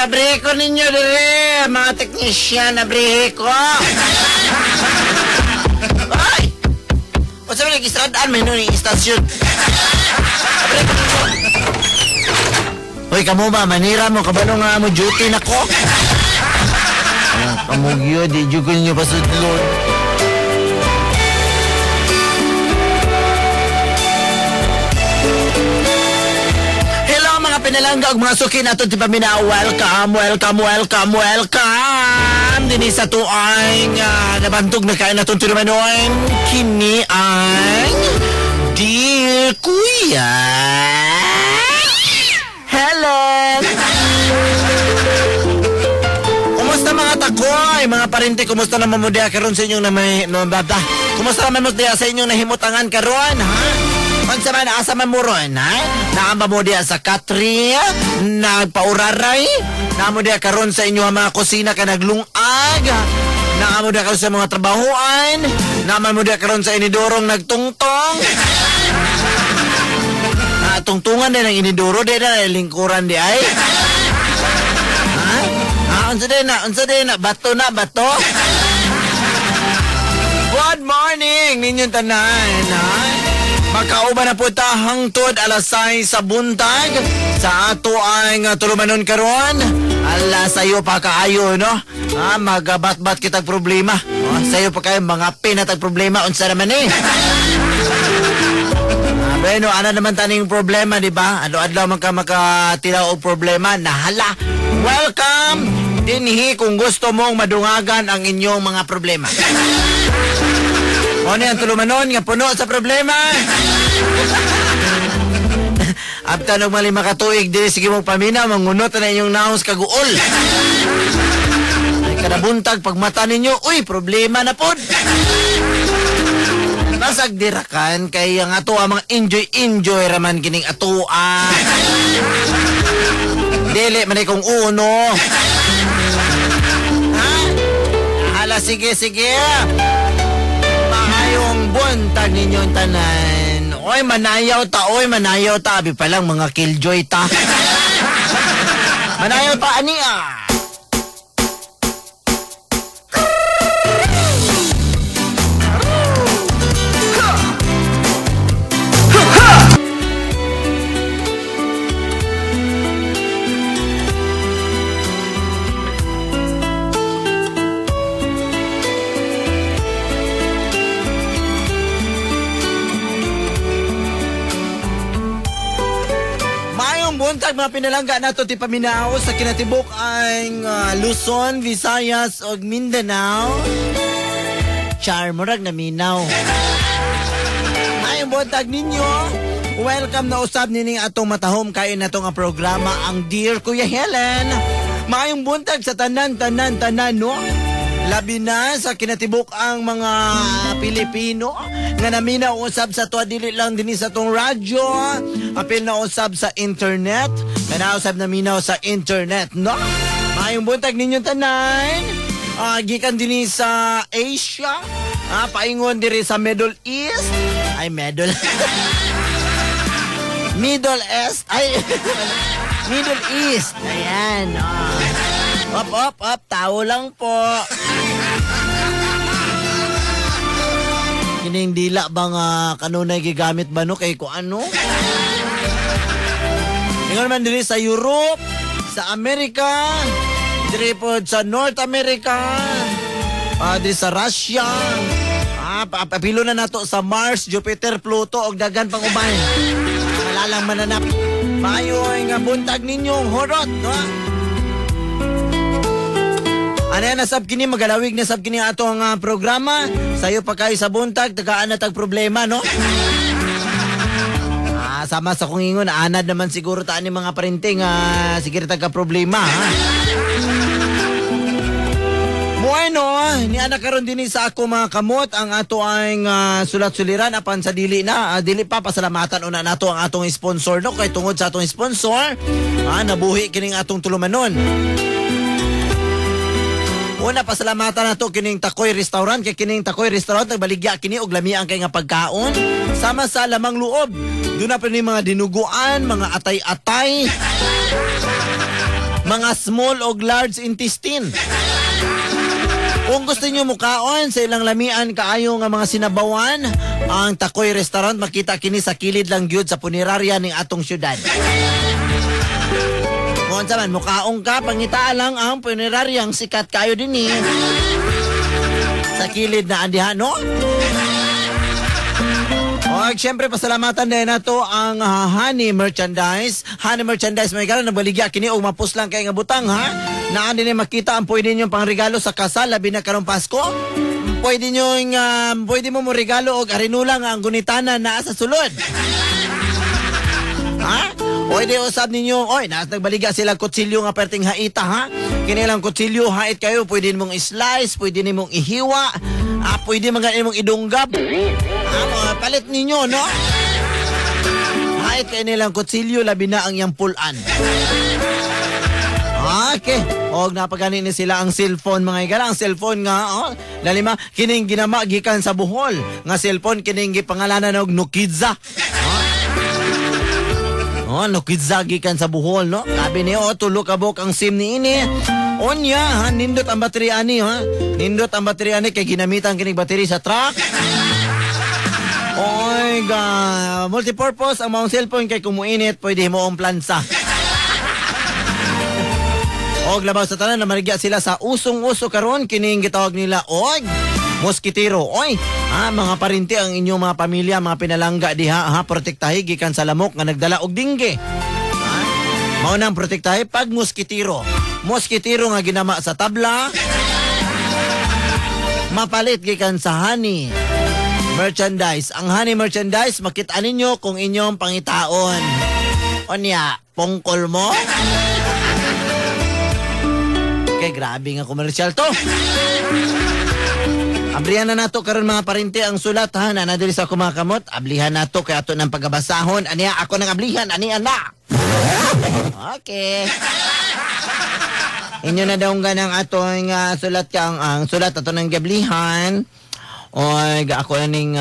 abrihe ko ninyo dire, mga teknisyan, abrihe ko. Ay! O sabi nag-istradaan, may nung istasyon. Abrihe ko ninyo. Hoy, kamo ba, manira mo, kabalo nga mo duty na ko. Kamugyo, di jugo ninyo pasudlod. Pinalangga og mga suki nato ti pamina. Welcome dinhi sa tuang nabantog na kain naton tinumanon. Kini ang Dear Kuya. Helen. Kumusta mga takoy, mga parente, kumusta naman mo diya karon sa inyong kumusta naman mo diya sa inyong nahimutangan karon, ha? Unsa man asa man mo ron, ha? Naamba mo diya sa Katri, nagpauraray, naamo diya karon sa inyo mga kusina ka naglungag, naamo diya karon sa mga trabahoan, naamo mo diya karon sa inidorong nagtungtong. Tungtungan din ang inidoro din na lingkuran di ay. Ha? Unsa din na bato. Good morning ninyong tanan, ha? Magkauban na po ta hangtod alas 6 sa buntag sa ato ang tulumanon karon. Ala sayo pa kaayo, no? Magabat-bat kitag problema. Sayo pa kayo mga pinatag problema unsa naman eh. Bueno, ana naman taning problema, di ba? Adlaw man ka makatilaw og problema, nahala. Welcome dinhi kung gusto mong madungagan ang inyong mga problema. Ano yung tulumanon nga puno sa problema? Abta nung mali makatuig, di sige mong pamina, mangunot na inyong naos kaguol. Ay kanabuntag, pag mata ninyo, uy, problema na pod. Nasagdirakan, kaya nga to mga enjoy raman kining atua. Dili, manay kong uno. Ha? Hala, sige. Yung buntag ninyong tanan. Oy, manayaw ta. Abi palang mga killjoy ta. Manayaw ta, ania. Buntag mga pinalangga nato ti paminaw sa kinatibok ang Luzon, Visayas ug Mindanao. Char murag na minaw. Mayong buntag ninyo. Welcome na usab nining atong matahom kayo natong nga programa ang Dear Kuya Helen. Mayong buntag sa tanan no. Labi na sa kinatibok ang mga Pilipino nga naminaw usab sa tuwa dili lang dinhi sa tong radyo, apil na usab sa internet, usab na minaw sa internet, no? Mayong buntag ninyong tanan, gikan dinhi sa Asia, paingon diri sa Middle East, Middle East, ayan, Op, tao lang po. Kining dila bang kanunay gigamit ba no kay ko ano? Ingon man diri sa Europe, sa Amerika, diri po sa North America, diri sa Russia. Papilo na nato sa Mars, Jupiter, Pluto og daghan pang uban. Malalang mananap. Maayo nga buntag ninyong horot, no? Ano yan, nasab kini, magalawig na sab kini atong programa. Sayo pa kayo sa buntag, tagaan na tag problema, no? Sama sa kong ingon, anad naman siguro taan ni mga parinting, sige taga problema, ha? Bueno, ni anak karon din sa ako mga kamot, ang ato ang sulat-suliran, apan sa dili na, dili pa, pasalamatan una nato ang atong sponsor, no? Kay tungod sa atong sponsor, nabuhi kining atong tulumanon. Una, pasalamatan na to kining Takoy Restaurant. Kay kining Takoy Restaurant, nagbaligya kini og lamian kay nga pagkaon. Sama sa lamang loob. Doon na pa ni mga dinuguan, mga atay-atay. mga small o large intestine. Kung gusto nyo mukaon sa ilang lamian kaayo nga mga sinabawan, ang Takoy Restaurant makita kini sa kilid lang gyud sa punerarya ning atong syudad. Kung saan mukaong ka, pangitaan lang ang puneraryang sikat kayo din sa kilid na andihan, no? O, siyempre, pasalamatan din na to ang honey merchandise. Honey merchandise, may gano'n, nabaligya kini o mapus lang kayo nga butang, ha? Naan din makita ang pwede nyo pang regalo sa kasal, labi na karong Pasko. Pwede nyo, pwede mo regalo o arinulang ang gunitana na sa sulod. Ha? Pwede usab ninyo, oy, nagbaliga sila kutsilyo nga perting haita, ha? Kinilang kutsilyo, hait kayo, pwede mong i-slice, pwede nimong ihiwa, pwede mong idunggab. Palit ninyo, no? Hait kayo nilang kutsilyo, labi na ang iyang pulan. Okay. O, napaganin ni sila ang cellphone, mga igala. Ang cellphone nga, lalima, kining ginama, gikan sa Bohol. Nga cellphone, kining gipangalanan og Nukidza. Nukidza, gikan sa Bohol, no? Sabi niyo, tulo kabok ang SIM ni ini. Onya, nindot ang baterya ni, ha? Nindot ang baterya ni, kay ginamitan kining battery sa truck. Oy, multipurpose ang mga cellphone kay kumuinit, pwede mo ang plansa. Og labaw sa tanan na marigya sila sa usong-uso karon kining gitawag nila og moskitero. Oy, mga parinti ang inyong mga pamilya, mga pinalangga diha, protektahi gikan sa lamok nga nagdala og dingge. Mao nang protektahi pag moskitero. Moskitero nga ginama sa tabla. Mapalit gikan sa honey merchandise. Ang honey merchandise makita ninyo kung inyong pangitaon. Onya, pongkol mo? Okay, grabe nga komersyal to. Ablihan na nato karon mga parinti ang sulat, ha, na nadiri sa kumakamot. Ablihan nato kay ato ng paggabasahon. Aniya ako nang ablihan, aniya na. Okay. Inyo na daw ang atong sulat kang ang sulat ato ng gablihan. O ako ning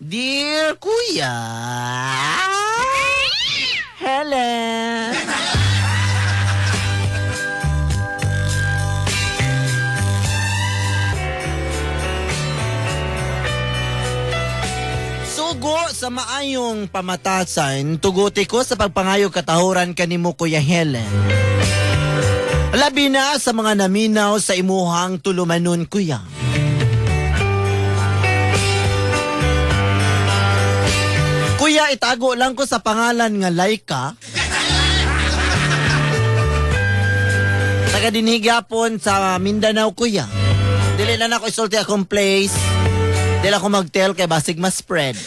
Dear Kuya Helen. Sugo sa maayong pamatasan, tuguti ko sa pagpangayo katahuran kanimo Kuya Helen. Labi na sa mga naminaw sa imuhang tulumanon, Kuya. Kuya, itago lang ko sa pangalan nga Laika. Taga dinhigapon sa Mindanao, Kuya. Dili na ako isulti akong place. Dili ako mag-tell kay basig ma-spread.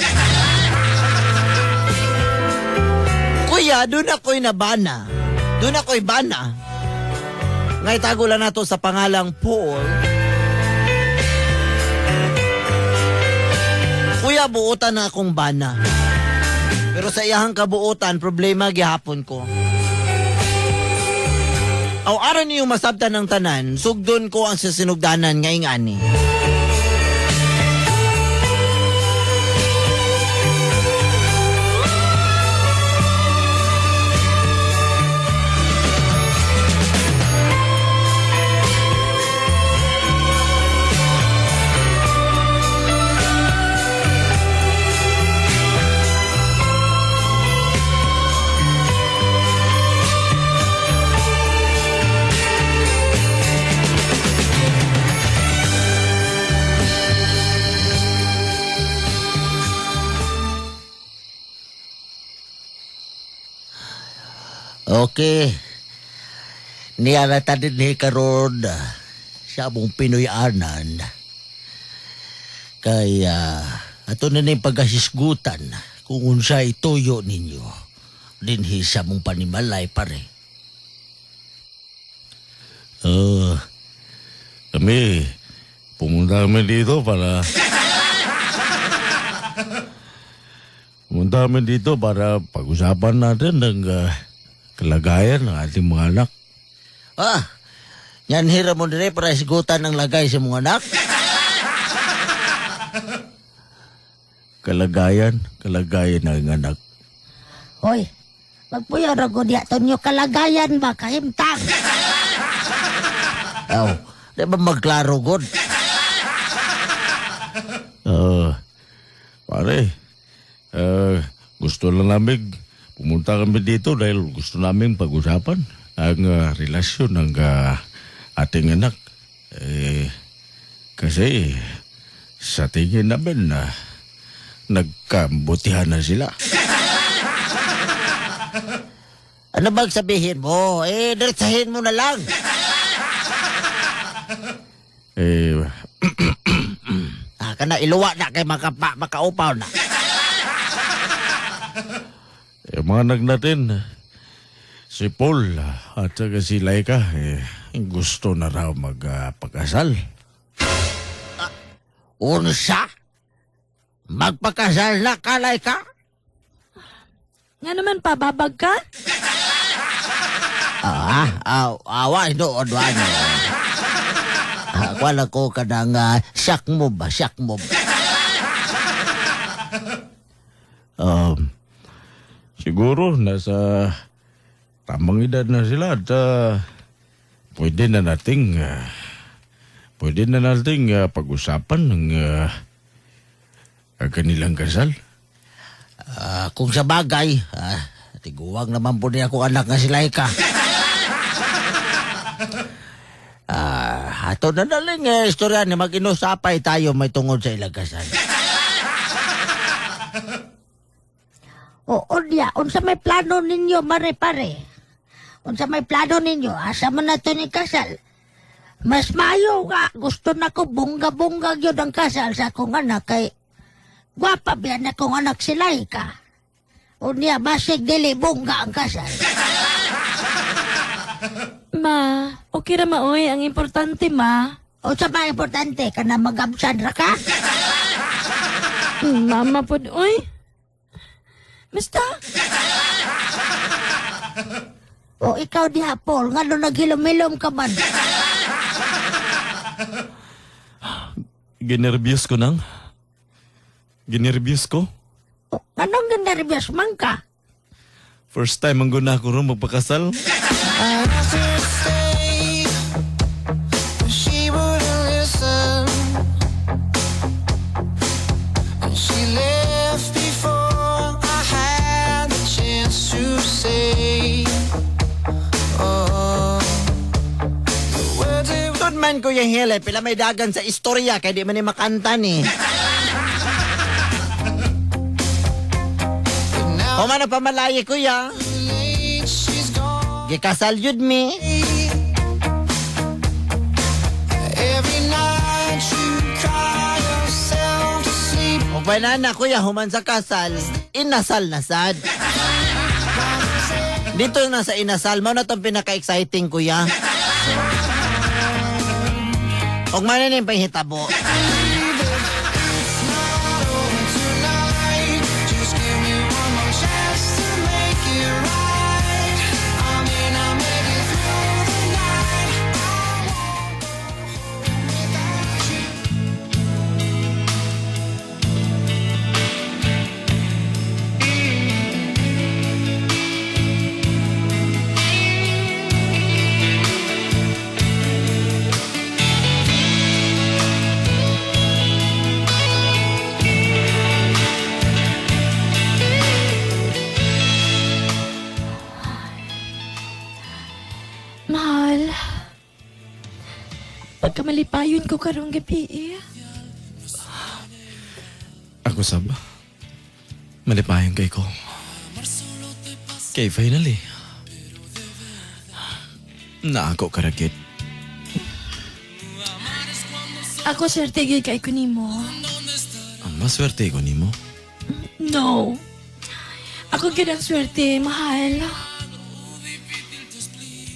Kuya, doon ako'y nabana. Doon ako'y bana. Nga itago lang nato sa pangalang Paul. Kuya, buutan na akong bana. Pero sa iyahang kabuutan, problema gihapon ko. Aw aron niyo masabtan ng tanan, sugdon ko ang sasinugdanan nga ingani. Okay. Niya na tanid ni karon sa mong Pinoy-anan. Kaya ato na ning pagkasisgutan kung unsa ituyo ninyo dinhi sa mong panimalay pare. Kami pumunta kami dito para pag-usapan natin ng kalagayan ng ating mga anak. Yan hira mo dire para isgutan ng lagay sa mga anak. Kalagayan ng anak. Hoy, Magpuyo rago diya tonyo kalagayan ba kahimtang. Aw, di ba magklaro god? Pare, gusto lang namin pumunta kami dito dahil gusto namin pag-usapan ang relasyon ng ating anak. Kasi sa tingin namin na nagkambutihan na sila. Ano bang sabihin mo? Diretsahin mo na lang. Kana iluwa na kay makaupaw na. Mga anak natin, si Paul at saka si Laika, gusto na raw magpakasal. Unsa? Magpakasal na kalay ka? Nga naman pa, babag ka? Awa, doon, ano. Wala ko ka ng shock move. Siguro nasa tamang edad na sila at pwede na nating pag-usapan ng kanilang kasal. Kung sa bagay, tiguwang naman po niya kung anak nga si Laika. Ato na naling istorya ni mag-inusapay tayo may tungod sa ilang kasal. Oo diya, unsa may plano ninyo, mare-pare? Unsa may plano ninyo, asa man na to ni kasal? Mas mayo nga, gusto na ko bungga-bungga yun ang kasal sa akong anak kay gwapa biyan akong anak si Laika. Unya, basig dili bungga ang kasal. Ma, okay ra maoy. Ang importante, ma. O sa mga importante, ka na mag-absan ra ka? Mama po, oy. Basta, O ikaw diha, Paul, nga nung naghilom-hilom ka man. Ginervyos ko nang. Ginervyos ko. O, anong ganaribiyas man ka? First time ang guna ko rin magpakasal. She wouldn't listen, and she left before I had the chance to say, oh, the words it Doon man, Kuya Hele, pila may dagan sa istorya kaya di man ni makanta ni. O man na pamalaye, Kuya. late, she's gone. Gikasal yun mi. Every night you cry yourself to sleep. O banana, Kuya, human sa kasal, inasal na sad. Dito na sa inasal, mo na itong pinaka-exciting, Kuya. Huwag man na yung panghitabo. Tonight, just give me one more chance to make it right. I may not make it through the night. I won't go home without you. mahal. Pagkamalipayon ko karong gabi eh. Ako sab. Malipayan kay ko. Kay finally. Na ako karagit. Ako swerte gyud kay kunimo. Ang maswerte ko nimo. No. Ako gyud ang swerte, mahal.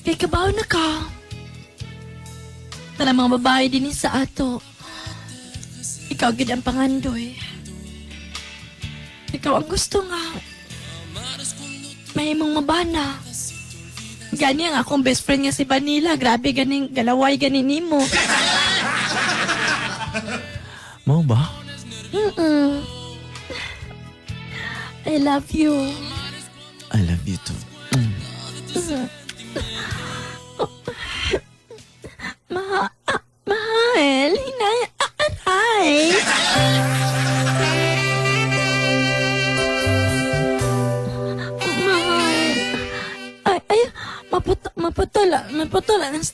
Kay kabaw na ka. Tala mga babae din sa ato. Ikaw gyud ang pangandoy. Ikaw ang gusto nga. May imong mabana. Gani ang akong best friend nga si Vanilla. Grabe ganing galaway ganin nimo. Mao ba? I love you. I love you too.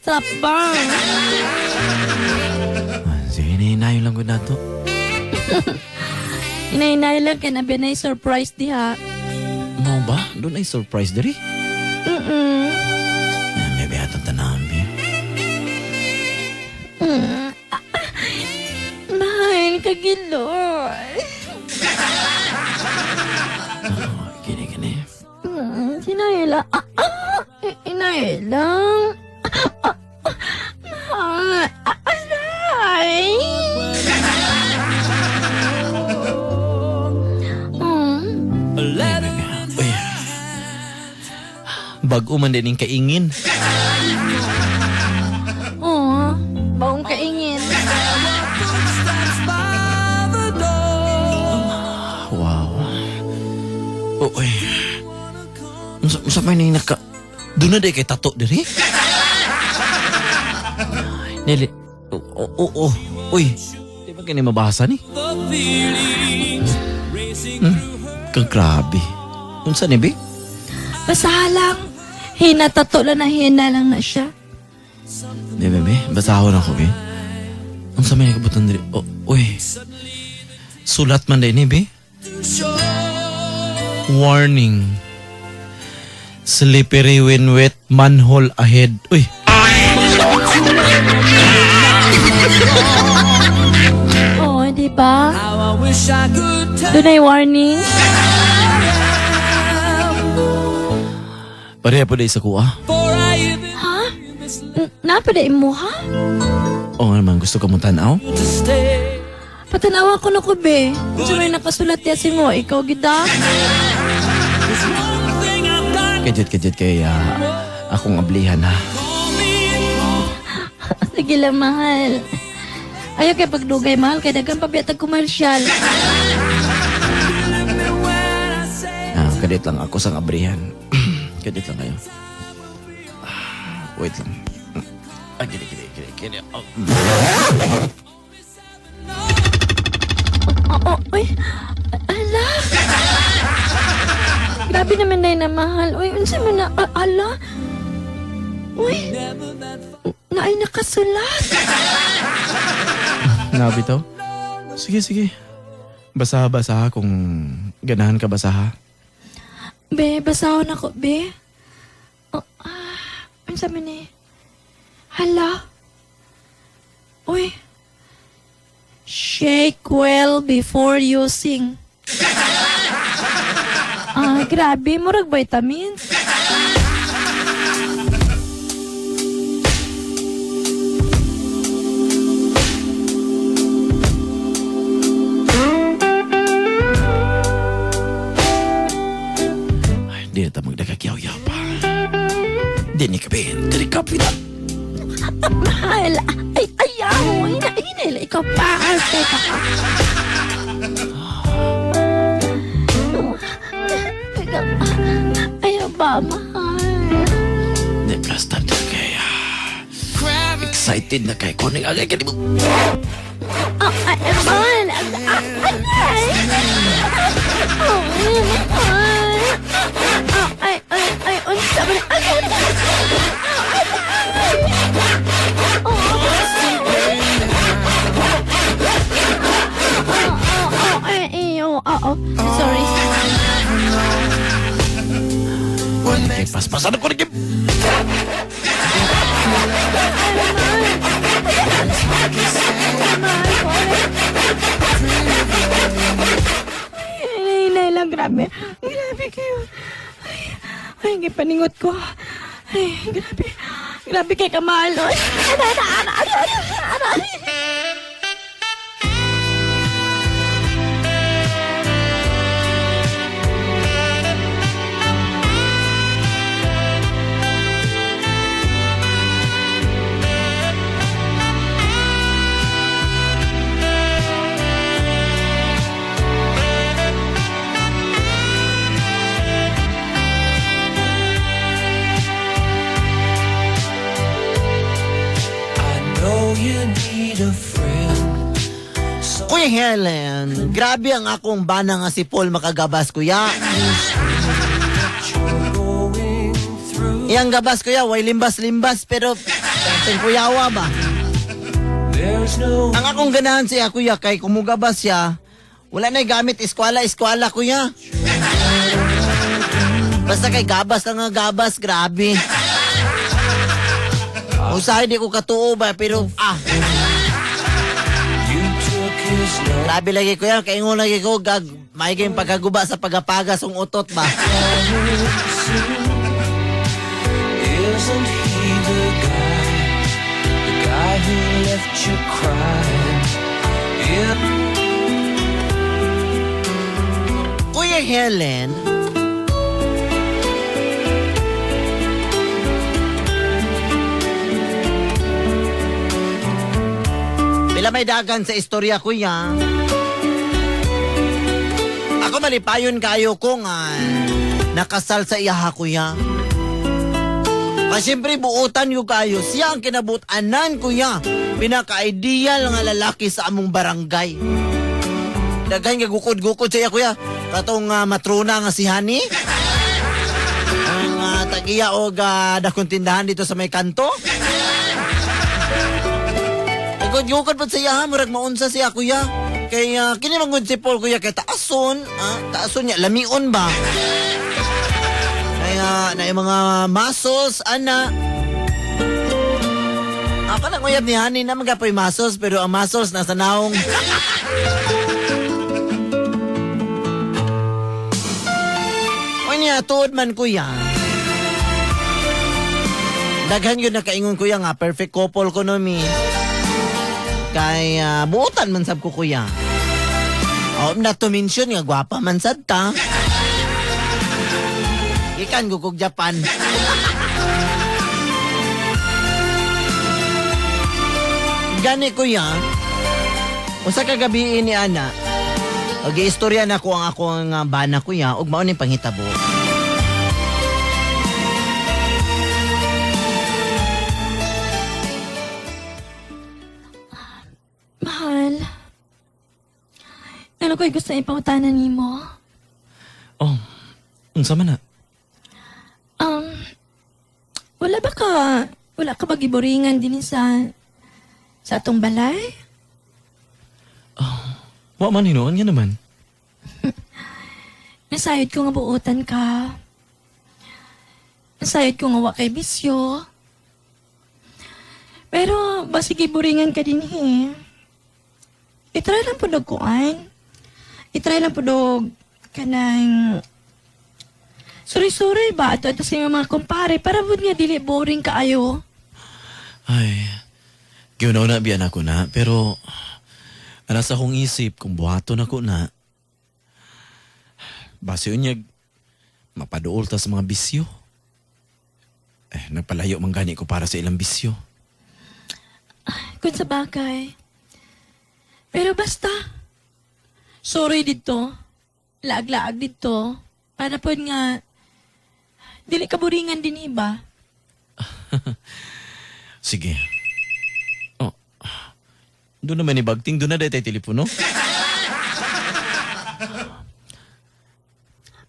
strap ba? Sige, hinahin lang ko na to. Inay-inay lang kaya nabi na surprise diha. Mau ba? Doon ay surprise diri. Maybe atong tanahan, Bi. Mahal kagilor. Gini. Sinayla. Inay lang. Ay. Uy. Bago man din yung kaingin. Oh, baong kaingin. Wow. Uy. Unsa may nang naka... Doon na di kay tato diri? Nili... Oo. Uy. Di ba kani mabasa ni? Kagrabe. Unsa ni, Bi? Basta lang. Hinatato lang na hina lang na siya. Bebe, basahon ako, Bi. Unsa may nakabutan diri? Uy. Sulat man din ni, Bi. Warning. Slippery when wet, manhole ahead. Uy. Oh, di ba? Doon ay warning. Pareha po dahil sa kuha. Ha? Napada mo, ha? Oo naman, gusto ka mo tanaw? Patanawa ko na ko, be. Kung may nakasulat yasin mo, ikaw gida. Kajit kay akong ablihan, ha? Sige lang, mahal. Ayaw kay pagdugay, mahal. Kaya dagang pabiyatag komersyal. Kadit lang ako sa ablihan. Kadit lang kayo. Wait lang. Gini. Uy, ala. Grabe naman na mahal. Uy, unsa man na, ala. Uy, naay nakasulat. Nabi to? Sige. Basa kung ganahan ka basaha. Be, basahon ako, be. Unsa man eh. Hala. Uy. Shake well before using. Grabe. Murag vitamins. Di na ta magdagagyaw-yaw pa. Di ni kabin. Dari kapi na. Mahal. Ay, ayaw. Hinay. Ikaw pa. Teka ka. Ayaw ba, mahal? Di basta na kaya. Excited na kay ko. Nag-agay ka di mo. Ay, mahal. Ay, unsa ba na? Sorry. Ay, paspasan ako rin. Ay, lang, grabe. Grabe kayo. Ay, paningot ko. Ay, grabe. Grabe kay Kamal. Ay, Kuya Helen, grabe ang akong bana nga si Paul makagabas, kuya. Iyang gabas, kuya, way limbas-limbas, pero Ting kuyawa ba? Ang akong ganahan siya, kuya, kay kumuga ba siya, wala na gamit eskwala, kuya. Basta kay gabas lang nga gabas, grabe. Usahay di ko katuo ba, pero grabe lagi kuya, kaingon lagi ko, may kayong pagkaguba sa pagapagas ng utot ba? Isn't he the guy who left you crying? Kuya Helen, pila may dagan sa istorya, kuya. Ako malipayon kayo ko nga nakasal sa iyaha, kuya. Siyempre buutan yung kayo. Siya ang kinabutanan, kuya. Pinaka-ideal nga lalaki sa among barangay. Daghan nga gukod-gukod siya, kuya. Katong matrona nga si Hani. Ang tagiya o dakong tindahan dito sa may kanto. Gukod-gukod pa siya, ha? Murag maunsa siya, kuya. Kaya kinimangod si Paul, kuya. Kaya taason. Taason niya. Lamion ba? Na yung mga masos, ana. Ako lang uyab ni Hani na magapoy masos, pero ang masos nasa naong. O niya, tuod man, kuya. Daghan yun na kaingon, kuya, nga perfect couple ko no, mi. Kay buutan man sab ko, kuya. O, na to mention nga, gwapa man sad ta. Ikan gukog Japan. Gani, kuya. Usa ka gabi ni ana. Og istorya na ko ang akong bana, kuya, ug mao ni panghitabo. Mahal. Ano ko'y gusto ipangutanan nimo? Oh, unsa man na? Wala ka ba giboringan din sa atong balay? Wa man hinuon nga naman. Nasayod ko nga buutan ka. Nasayod ko nga wa kay bisyo. Pero, basi giboringan ka din itry lang po kuan. Itry lang po kanang suri-suri ba? Ito sa mga kumpare. Para po nga dili boring kaayo. Ay, giunaw na biyan ako na, pero anas akong isip kung buhaton ako na. Base unyag, mapaduol ta sa mga bisyo. Nagpalayo man gani ko para sa ilang bisyo. Kung sa bagay. Pero basta, sorry dito. Laag-laag dito. Para po nga, dili kaburingan din iba. Sige. Oh, doon naman ni Bagting, doon na dahil tayo telepono.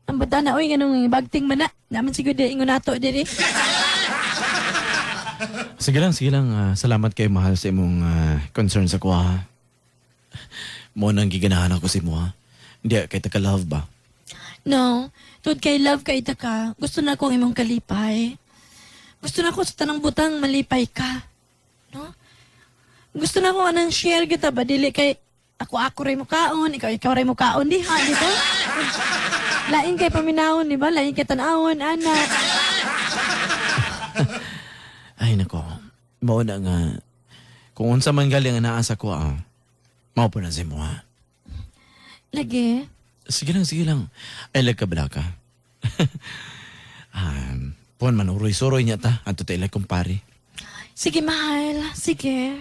Ang bata na, oy, ganun bagting man na. Naman siguro ingon nato diri. Sige lang. Salamat kayo, mahal, sa imong concern sa kuha. Mo nang giganahan ako si mo, ha? Hindi, kay taka-love ba? No, tuod kay love kay ita ka. Gusto na akong imong kalipay. Gusto na ako sa tanang butang malipay ka. No? Gusto na ako anang share kita ba? Dili kay ako rin mo kaon, ikaw rin mo kaon, di ba? Lain kay paminahon, di ba? Lain kay tanawon, anak. Ay, nako. Mao na nga. Kung unsa man galing ang naasa ko, mao po na si mo, ha? Lagi. Sige lang. Ay, lagkabala ka. Puan man, uroy-suroy niya ta. Ato tayo kumpare. Sige, mahal. Sige.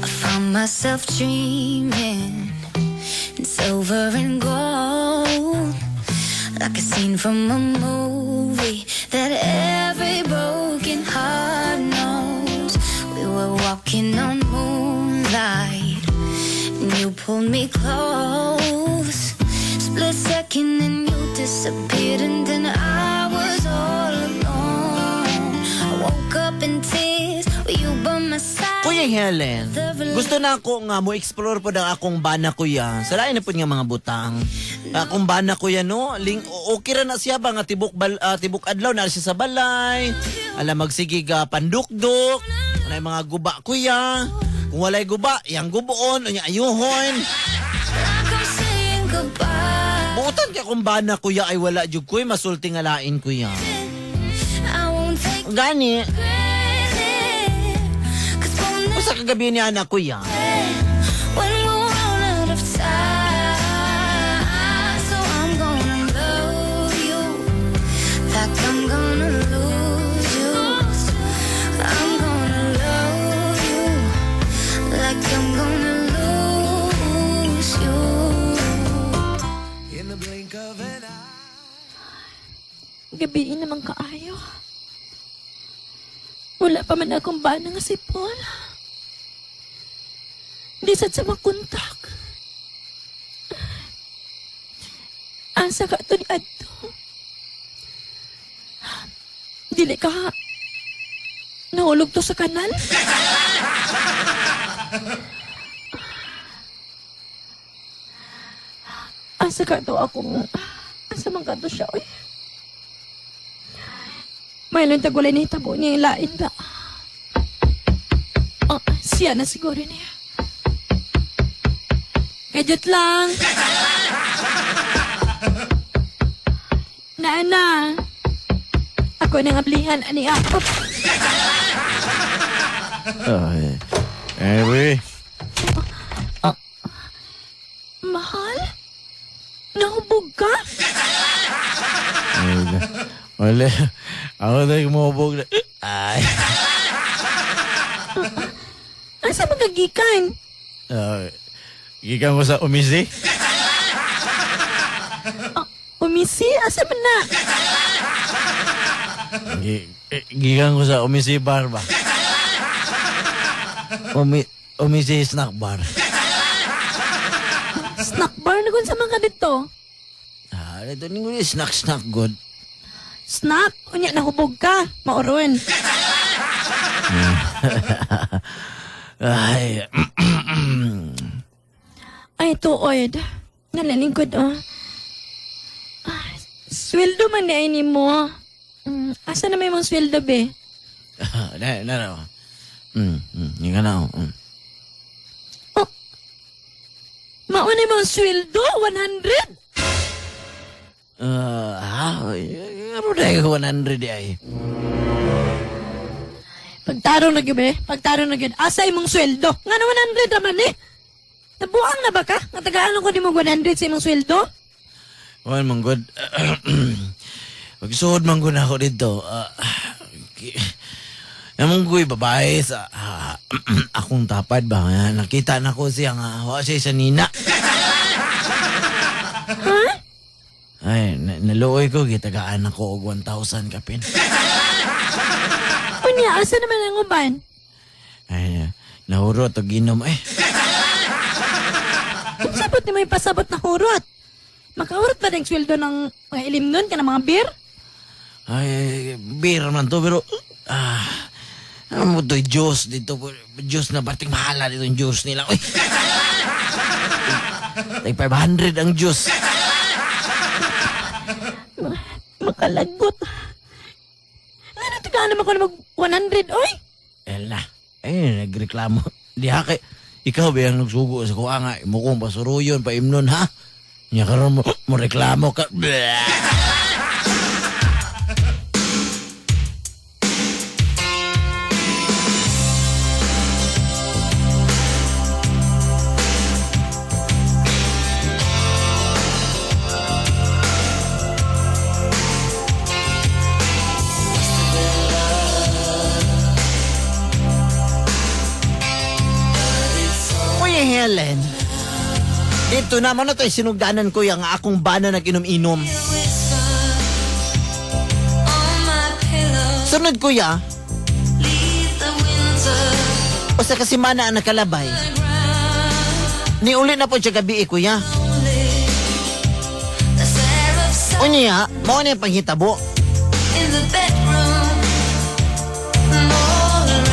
I found myself dreaming in silver and gold, like a scene from a movie that every broken heart knows. We were walking on moonlight, and you pulled me close. Split second and you disappeared, and then I was all alone. I woke up in tears. Kuya Helen, gusto na ako nga mo explore po ang akong bana kuya. Sa lain na po nga mga butang. Akong bana kuya no, okay ra na siya ba nga tibok adlaw na siya sa balay. Alam magsigiga pandukdok. Anay mga guba kuya. Kung walay guba, yang gubuon, unya ayuhon. Like I'm saying goodbye. Buutan kay akong bana kuya ay wala jud koy masulti nga lain kuya. I won't take Gani, credit. 'Cause we'll usa ka gabi ni anak kuya. when you run out of time. So I'm gonna love you like I'm gonna lose you. I'm gonna love you like I'm gonna lose you. In the blink of an eye. Gabiin naman kaayo. Wala pa man akong bana nga si Paul. Di sad sa makontak. Asa ka to ni Adto? Dili ka nahulog to sa kanal? Asa ka to akong... Asa man ka to siya, oy? May lang tagulay na hitabo niya yung lain ba? Oh, siya na siguro niya. Kajut lang. Naana. Ako nang ablihan, ani ako. Ay. Anyway, Mahal? Nahubog ka? wala. Ako na kumubog na. Ay. Asa magagikan? Gikan ko sa umisi. Umisi? Asa man na? Gikan ko sa umisi bar ba? Umisi snack bar. Snack bar na kung sa mga dito. Ito ni snack good. Snack? Unya, nahubog ka. Mauron. Ay, Ay, tuod. Nalalingkod, oh. Sweldo man na ini mo. Asa na may mong sweldo, be? na. Yung ka na. Oh. Mauna mong sweldo? 100? ano na yung 100 ay? Pagtarong na gyud, be. Pagtarong na gyud. Asa imong sweldo? Nga na 100 naman, eh. Nabuang na ba ka? Natagaan ko di mo 100 sa imong sweldo? Well, manggod. Magsuod manggod ako dito. Namang ko'y babae sa akong tapad ba? Nakita na ko siya nga. Wala siya sa nina. Ha? Ay, naluoy ko. Gitagaan ako og 1,000 kapin. Unya, asa naman ang uban? Ay, nahurot o ginom eh. Kung sabot ni may pasabot na hurot. Makahurot ba ng sweldo ng mga ilim nun ka ng mga beer? Ay, beer man to, pero... ano mo to'y juice dito. Juice na bating mahala dito yung juice nila. Uy! Like 500 ang juice. Makalagot. Ano, tagaan naman ko na mag 100, oy? Ela, nagreklamo. Di ha, ikaw ba yung nagsugo sa kuha nga, mo kong pasuruyon, paimnon ha? Nya karon mo reklamo ka. Kuya Helen, dito naman na tayo sinugdanan ko yung akong bana nag-inom-inom. Sunod kuya, o sa kasimana ang nakalabay. Ni uli na po siya gabi kuya. O niya, mao na yung panghitabo. In the bedroom, I'm all around.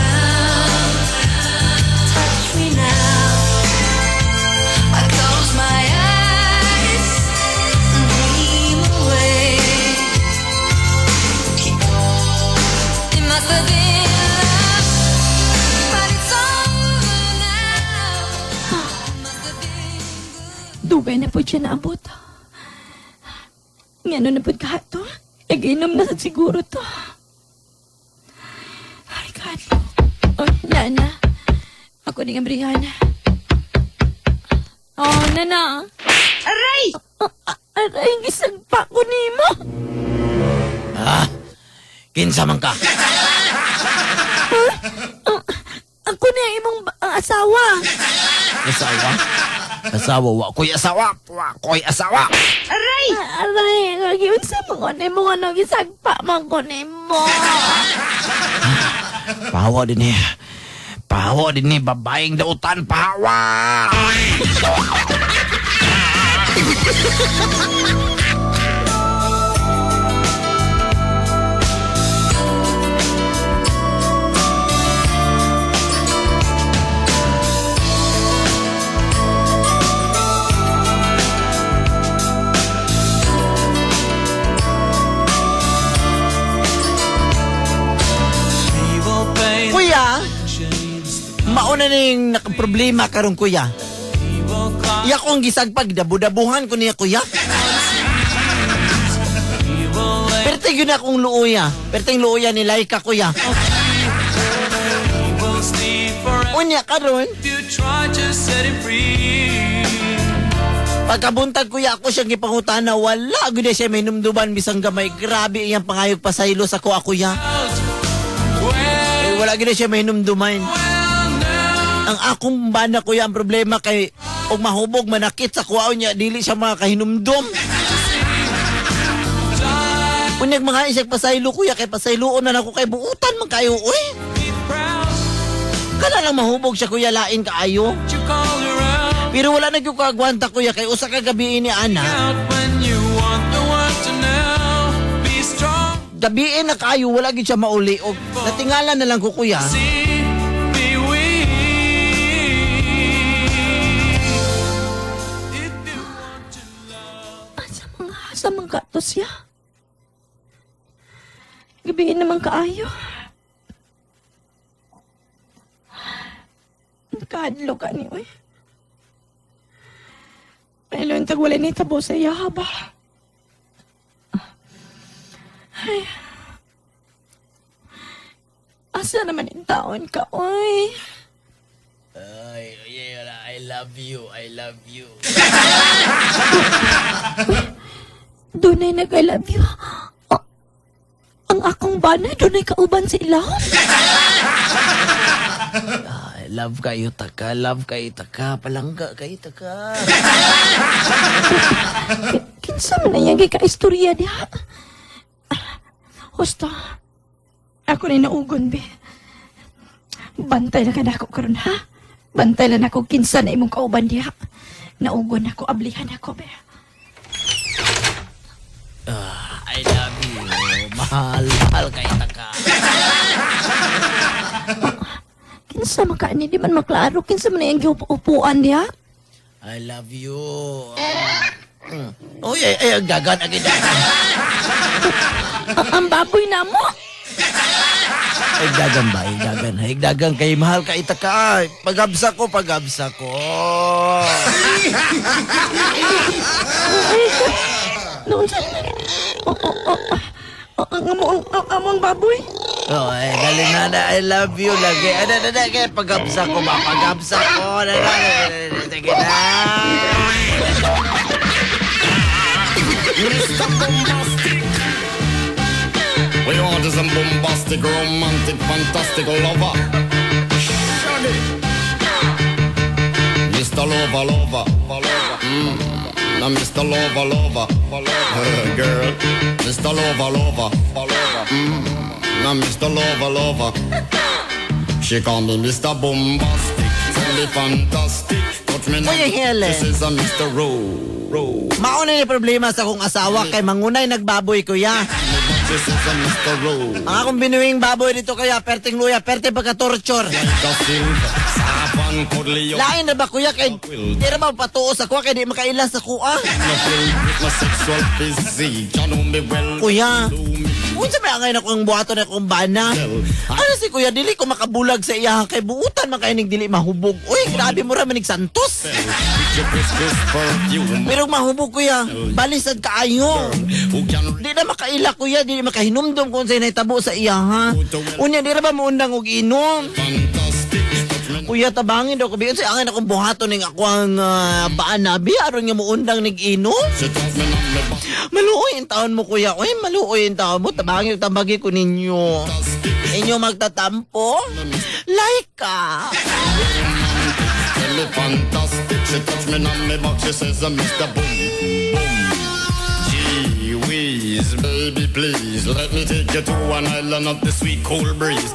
Dugay na po siya naabot. Nga na po ka to. Nag-inom na sa siguro to. Ay, God. Oh, Nana. Ako din ang Brianna. Oh, Nana. Aray! Aray, gisag pa ko ni mo. Kinsa man ka? Ako na imong asawa. Asawa? Asawa, wa ko'y asawa. Wa ko'y asawa. Aray, yun sa mga ni mo, ano, gisag pa man ko ni mo. Pahawa din eh. Pahawa din eh. Babaeng dautan, pahawa. Kuya, mauna ning nakaproblema karon kuya. Iya ko ang gisagpag, dabu-dabuhan ko niya kuya. Perte yun akong luuya. Perteng luuya ni Laika kuya. Unya karon, pagkabuntag kuya ako siyang gipangutana, wala gud siya may numduman bisang gamay. Grabe iyang pangayog pasaylo sa kuya kuya. Wala gina siya may numduman. Ang akong bana kuya ang problema kay og mahubog manakit sa kuwaon niya dili siya makahinumdum. Unyag mga isig pasaylo kuya kay pasayloon na nako kay buutan man kayo uy. Kana lang mahubog siya kuya lain kaayo. Pero wala na gyud kagwanta kuya kay usa ka gabi ni ana. Gabiin na kayo, wala gid siya mauli og natingala na lang ko kuya. Sa mga kato siya. Gabiin naman kaayo. Nakadlo ka ni, uy. Ay, lontag wala ni tabo sa iya ba? Ay. Asa naman yung taon ka, oy? I love you. I love you. Dunay nag-I love you. Ang akong bana, dunay kauban sa ilaw. I love kayo taka. Love kayo taka. Palangga kayo taka. Kinsa man na yung ka-istorya diha. Husto, ako na naugon, be. Bantay na ka na ako karon ha? Bantay na ako kinsa na imong kauban diha. Naugon ako, ablihan ako, be. I love you. Mahal kayo taka. Kinsa makaani, di man maklaro. Kinsa man na yung upuan diha. I love you. Uy, ay, gagan agad. Ang baboy na mo. Higdagan ba? Higdagan kay mahal ka itaka. Pagabsa ko. Noon sa... Ang baboy. Oh, dali na. I love you lagi. Kaya pagabsa ko. Sige na. Mr. Bombastic. We want some bombastic, romantic, fantastic lover. Shaggy. Mr. Lover. Now Mr. Lover. Girl. Mr. Lover. Now Mr. Lover. She call me Mr. Bombastic. Tell me fantastic. Touch me now. Kuya Helen. This is a Mr. Mauna ni problema sa kong asawa kay mangunay nagbaboy kuya. This is a Mr. Ang akong binuwing baboy dito kaya perting luya, perte pagka-torture. Lain na ba kuya kay di na ba patuo sa kuya kay di makailas sa kuya? Kuya, Unsa may angay na kong buhaton na kong bana? Ano si Kuya, dili ko makabulag sa iya kay buutan man kay ning dili mahubog. Uy, grabe mo ra manig santos. Your Christmas perfume. Pero mahubog Kuya, balisad kaayo. Who can Di na makaila Kuya, di na makahinumdum kung sa'y naitabo sa iya ha. Unya, di na ba maundang og inom? fantastic? Touch me Kuya, tabangin daw ko. Biyon sa angay na kong buhaton ning ako ang baanabi. Aron nga muundang ning inom. she touch me on the back. Maluoy ang taon mo, Kuya. Uy, maluoy ang taon mo. Tabangin ko ninyo. Inyo magtatampo? Like ka. Tell me fantastic. She touch me on the back. She says, Mr. Boom, boom. Gee whiz, baby, please. Let me take you to an island of the sweet cool breeze.